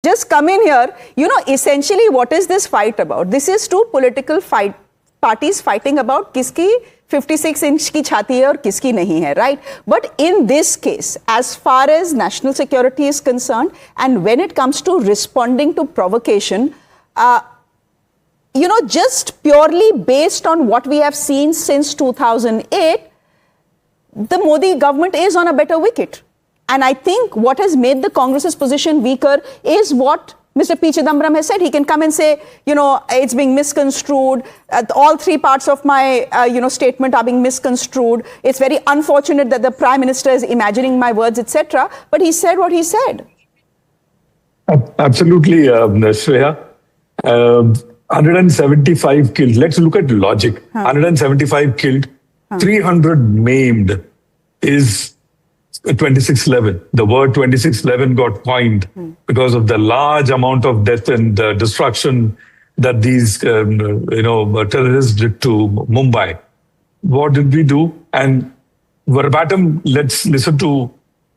just come in here. Essentially what is this fight about? This is two political parties fighting about kiski 56 inch ki chhati hai aur kiski nahi hai, right? But in this case, as far as national security is concerned, and when it comes to responding to provocation, just purely based on what we have seen since 2008, the Modi government is on a better wicket. And I think what has made the Congress's position weaker is what Mr. P. Chidambaram has said. He can come and say, it's being misconstrued. All three parts of my, statement are being misconstrued. It's very unfortunate that the Prime Minister is imagining my words, etc. But he said what he said. Absolutely, Shreya. 175 killed. Let's look at logic. 175 killed, 300 maimed is 2611. The word 2611 got coined because of the large amount of death and destruction that these terrorists did to Mumbai. What did we do? And verbatim, let's listen to,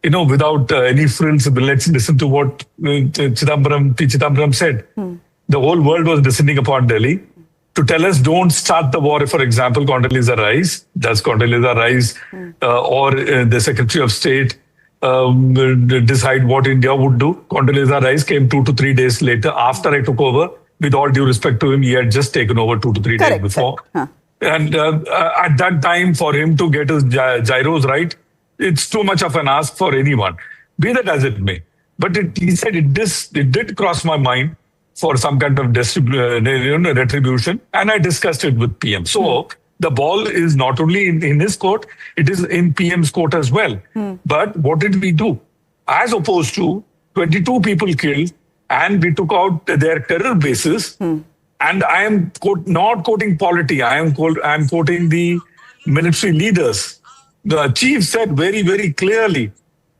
without any frills, let's listen to what P. Chidambaram said. The whole world was descending upon Delhi to tell us don't start the war. For example, Condoleezza Rice, does Condoleezza Rice or the Secretary of State decide what India would do? Condoleezza Rice came 2 to 3 days later after I took over. With all due respect to him, he had just taken over 2 to 3 days before. And at that time, for him to get his gyros right, it's too much of an ask for anyone, be that as it may. But he said it did cross my mind for some kind of retribution, and I discussed it with PM. So the ball is not only in his court, it is in PM's court as well. But what did we do? As opposed to 22 people killed, and we took out their terror bases, and I am not quoting polity, I am quoting the military leaders. The chief said very, very clearly,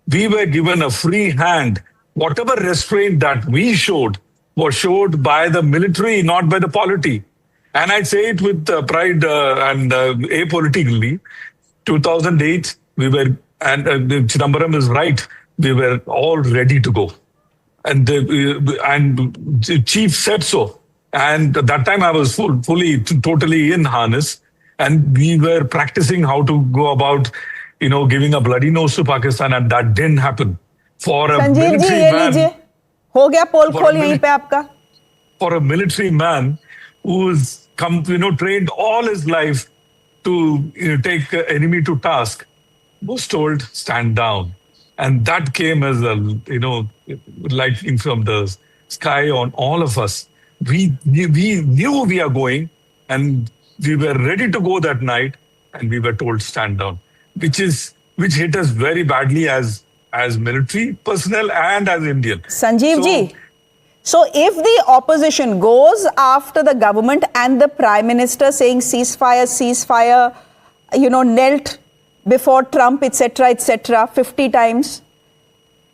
we were given a free hand. Whatever restraint that we showed was showed by the military, not by the polity. And I say it with pride and apolitically. 2008, we were, and Chidambaram is right, we were all ready to go. And the chief said so. And at that time I was totally in harness. And we were practicing how to go about, giving a bloody nose to Pakistan, and that didn't happen. For a military man, हो गया पोल खोल यहीं पे आपका. For a military man who's trained all his life to take enemy to task, was told stand down, and that came as a lightning from the sky on all of us. We knew we are going, and we were ready to go that night, and we were told stand down, which hit us very badly as military personnel and as Indian. Sanjeev ji, so if the opposition goes after the government and the Prime Minister saying ceasefire, knelt before Trump, etc., 50 times,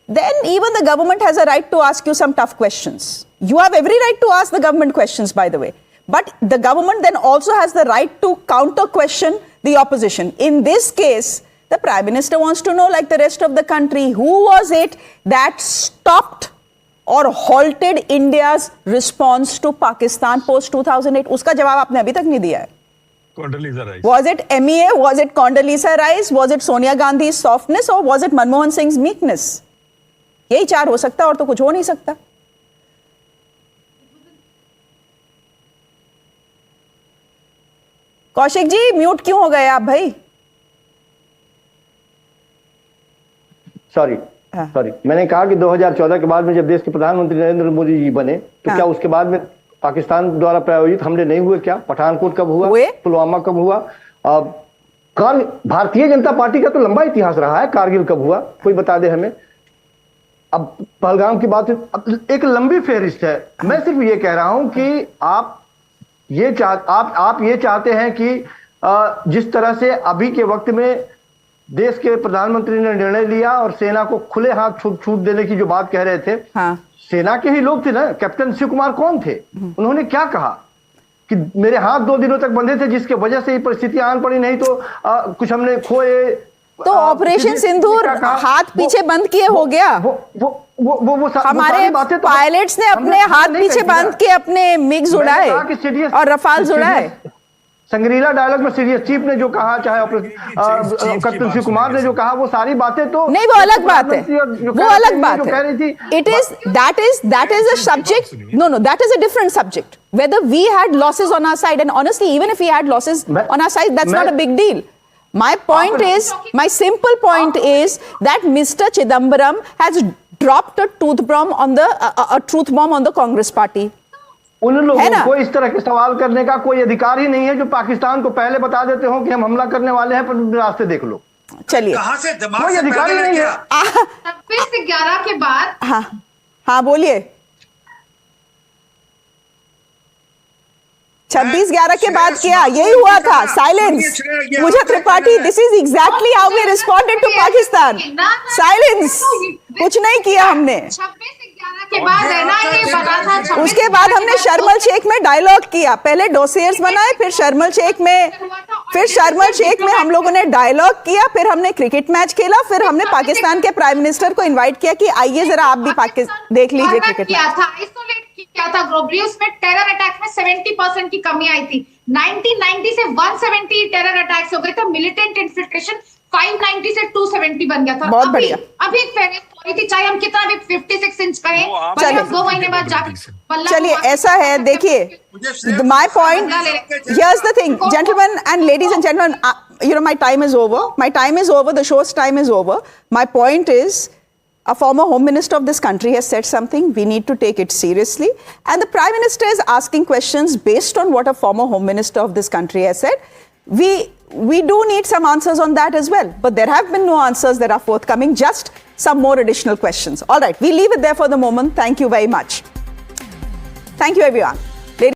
then even the government has a right to ask you some tough questions. You have every right to ask the government questions, by the way. But the government then also has the right to counter question the opposition. In this case, the Prime Minister wants to know, like the rest of the country, who was it that stopped or halted India's response to Pakistan post 2008? Uska jawab aapne abhi tak nahi diya hai. Condoleezza Rice. Was it MEA? Was it Condoleezza Rice? Was it Sonia Gandhi's softness? Or was it Manmohan Singh's meekness? यही चार हो सकता और तो कुछ हो नहीं सकता. कौशिक जी, म्यूट क्यों हो गए आप भाई? सॉरी, मैंने कहा कि 2014 के बाद में जब देश के प्रधानमंत्री नरेंद्र मोदी जी बने, तो क्या उसके बाद में पाकिस्तान द्वारा प्रायोजित हमले नहीं हुए? क्या पठानकोट कब हुआ, पुलवामा कब हुआ? भारतीय जनता पार्टी का तो लंबा इतिहास रहा है. कारगिल कब हुआ, कोई बता दे हमें. अब पहलगाम की बात एक लंबी फेहरिस्त है. मैं सिर्फ ये कह रहा हूं कि आप ये चाहते हैं कि जिस तरह से अभी के वक्त में देश के प्रधानमंत्री ने निर्णय लिया और सेना को खुले हाथ छूट देने की जो बात कह रहे थे, सेना के ही लोग थे ना. कैप्टन शिव कुमार कौन थे? उन्होंने क्या कहा कि मेरे हाथ 2 दिनों तक बंधे थे, जिसके वजह से ये परिस्थितियां आन पड़ी, नहीं तो कुछ हमने खोए तो ऑपरेशन सिंदूर हाथ पीछे बंद किए हो गया। हमारे पायलट्स ने अपने हाथ पीछे बंद के अपने मिग्स उड़ाए और रफाल उड़ाए। संग्रीला डायलॉग में सीरियस चीफ ने जो कहा, चाहे कैप्टन शिव कुमार ने जो कहा, वो सारी बातें तो नहीं, वो अलग बात है, वो अलग बात है। It is that is a subject, know that is a different subject. Whether we had losses on our side, and honestly, even if we had losses on our side, that's not a big deal. My point is, my simple point is that Mr. Chidambaram has dropped a truth bomb on the Congress party. उन लोगों को इस तरह के सवाल करने का कोई अधिकार ही नहीं है जो पाकिस्तान को पहले बता देते हो कि हम हमला करने वाले हैं, पर रास्ते देख लो। चलिए, कहां से दिमाग कोई से अधिकार ही नहीं है। 26/11 के बाद, हाँ बोलिए। 26/11 के बाद क्या यही हुआ था? साइलेंस। मुझे Tripathi, this is exactly how we responded to Pakistan. Silence, कुछ नहीं किया हमने। 26/11 के बाद एनआईए बना था। उसके बाद हमने शर्मल शेख में डायलॉग किया। पहले डोसियर्स बनाए, फिर शर्मल शेख में हम लोगों ने डायलॉग किया, फिर हमने क्रिकेट मैच खेला, फिर हमने पाकिस्तान के प्राइम मिनिस्टर को इनवाइट किया कि आइए जरा आप भी पाकिस्तान देख लीजिए क्रिकेट मैच। क्या था ग्लोबली, उसमें टेरर अटैक में 70% की कमी आई थी। 1990 से 170 टेरर अटैक्स हो गए थे। मिलिटेंट इन्फिल्ट्रेशन 590 से 270 बन गया था। बहुत बढ़िया। अभी फेयरनेस हो रही थी, चाहे हम कितना भी 56 इंच कहें, चलिए, हम 2 महीने बाद जाकर। चलिए, ऐसा है, देखिए, my point, here's the thing, gentlemen and ladies and gentlemen, my time is over. My time is over. The show's time is over. My point is, a former home minister of this country has said something. We need to take it seriously. And the prime minister is asking questions based on what a former home minister of this country has said. We do need some answers on that as well. But there have been no answers that are forthcoming, just some more additional questions. All right, we leave it there for the moment. Thank you very much. Thank you, everyone.